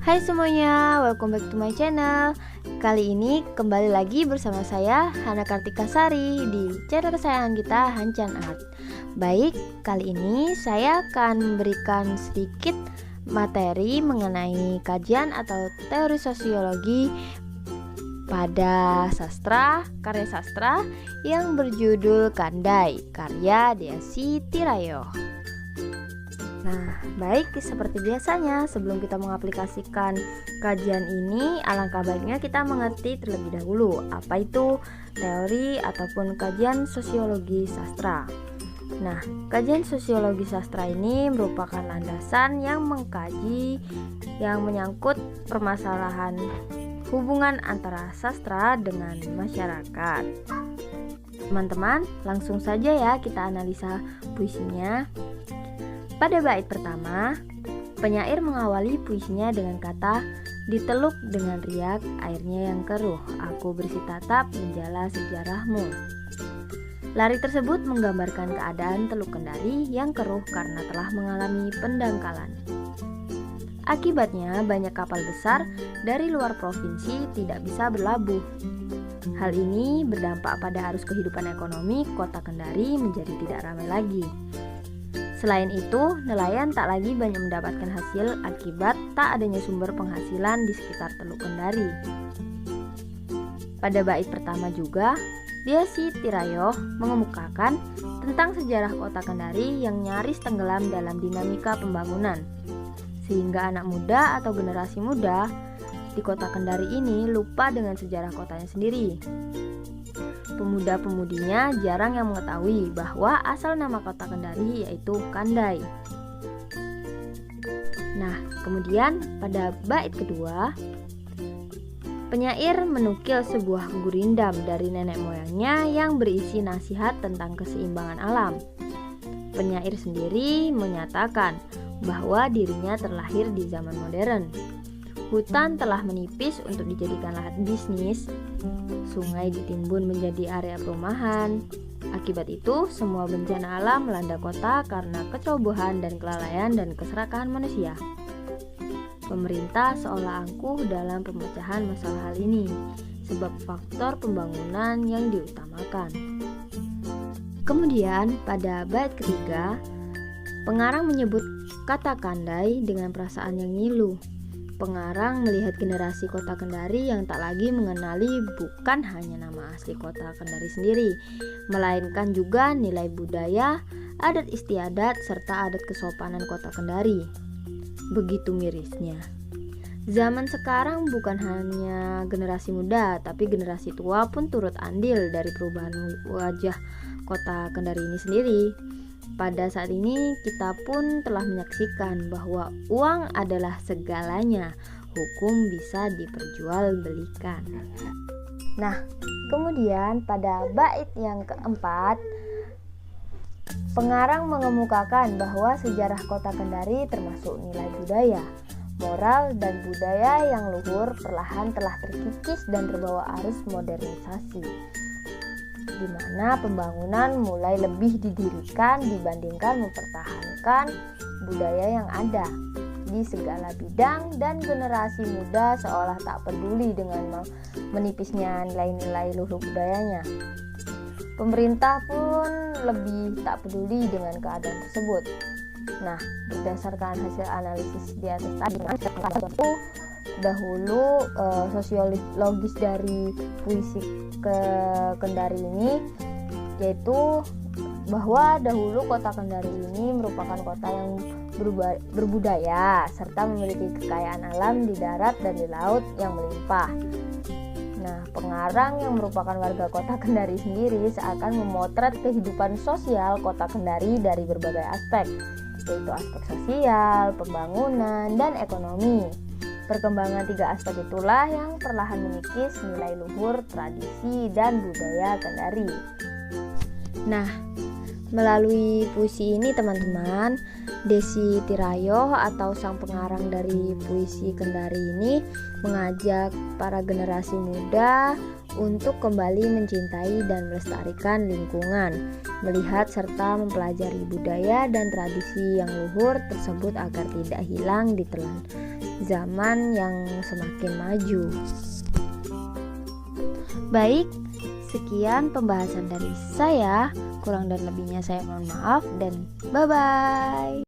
Hai semuanya, welcome back to my channel. Kali ini kembali lagi bersama saya Hana Kartika Sari di channel kesayangan kita Hancan Art. Baik, kali ini saya akan memberikan sedikit materi mengenai kajian atau teori sosiologi pada karya sastra yang berjudul Kandai, karya Desi Tirayo. Nah, baik, seperti biasanya sebelum kita mengaplikasikan kajian ini, alangkah baiknya kita mengerti terlebih dahulu apa itu teori ataupun kajian sosiologi sastra. Nah, kajian sosiologi sastra ini merupakan landasan yang mengkaji yang menyangkut permasalahan hubungan antara sastra dengan masyarakat. Teman-teman, langsung saja ya kita analisa puisinya. Pada bait pertama, penyair mengawali puisinya dengan kata, "Diteluk dengan riak airnya yang keruh, aku bersih tatap menjala sejarahmu." Lari tersebut menggambarkan keadaan Teluk Kendari yang keruh karena telah mengalami pendangkalan. Akibatnya banyak kapal besar dari luar provinsi tidak bisa berlabuh. Hal ini berdampak pada arus kehidupan ekonomi kota Kendari menjadi tidak ramai lagi. Selain itu, nelayan tak lagi banyak mendapatkan hasil akibat tak adanya sumber penghasilan di sekitar Teluk Kendari. Pada bait pertama juga, Desi Tirayo mengemukakan tentang sejarah kota Kendari yang nyaris tenggelam dalam dinamika pembangunan, sehingga anak muda atau generasi muda di kota Kendari ini lupa dengan sejarah kotanya sendiri. Pemuda-pemudinya jarang yang mengetahui bahwa asal nama kota Kendari yaitu Kandai. Nah, kemudian pada bait kedua, penyair menukil sebuah gurindam dari nenek moyangnya yang berisi nasihat tentang keseimbangan alam. Penyair sendiri menyatakan bahwa dirinya terlahir di zaman modern. Hutan telah menipis untuk dijadikan lahan bisnis, sungai ditimbun menjadi area perumahan. Akibat itu, semua bencana alam melanda kota karena kecerobohan dan kelalaian dan keserakahan manusia. Pemerintah seolah angkuh dalam pemecahan masalah hal ini, sebab faktor pembangunan yang diutamakan. Kemudian, pada bait ketiga, pengarang menyebut kata Kandai dengan perasaan yang ngilu. Pengarang melihat generasi kota Kendari yang tak lagi mengenali bukan hanya nama asli kota Kendari sendiri, melainkan juga nilai budaya, adat istiadat, serta adat kesopanan kota Kendari. Begitu mirisnya. Zaman sekarang bukan hanya generasi muda, tapi generasi tua pun turut andil dari perubahan wajah kota Kendari ini sendiri. Pada saat ini kita pun telah menyaksikan bahwa uang adalah segalanya, hukum bisa diperjualbelikan. Nah, kemudian pada bait yang keempat, pengarang mengemukakan bahwa sejarah kota Kendari termasuk nilai budaya, moral dan budaya yang luhur perlahan telah terkikis dan terbawa arus modernisasi, di mana pembangunan mulai lebih didirikan dibandingkan mempertahankan budaya yang ada di segala bidang, dan generasi muda seolah tak peduli dengan menipisnya nilai-nilai luhur budayanya. Pemerintah pun lebih tak peduli dengan keadaan tersebut. Nah, berdasarkan hasil analisis di atas tadi, dahulu sosiologis dari puisi Kendari ini, yaitu bahwa dahulu kota Kendari ini merupakan kota yang berbudaya serta memiliki kekayaan alam di darat dan di laut yang melimpah. Nah, pengarang yang merupakan warga kota Kendari sendiri seakan memotret kehidupan sosial kota Kendari dari berbagai aspek, yaitu aspek sosial, pembangunan, dan ekonomi. Perkembangan tiga aspek itulah yang perlahan mengikis nilai luhur, tradisi, dan budaya Kendari. Nah, melalui puisi ini teman-teman, Desi Tirayo atau sang pengarang dari puisi Kendari ini mengajak para generasi muda untuk kembali mencintai dan melestarikan lingkungan, melihat serta mempelajari budaya dan tradisi yang luhur tersebut agar tidak hilang ditelan zaman yang semakin maju. Baik, sekian pembahasan dari saya. Kurang dan lebihnya saya mohon maaf dan bye-bye.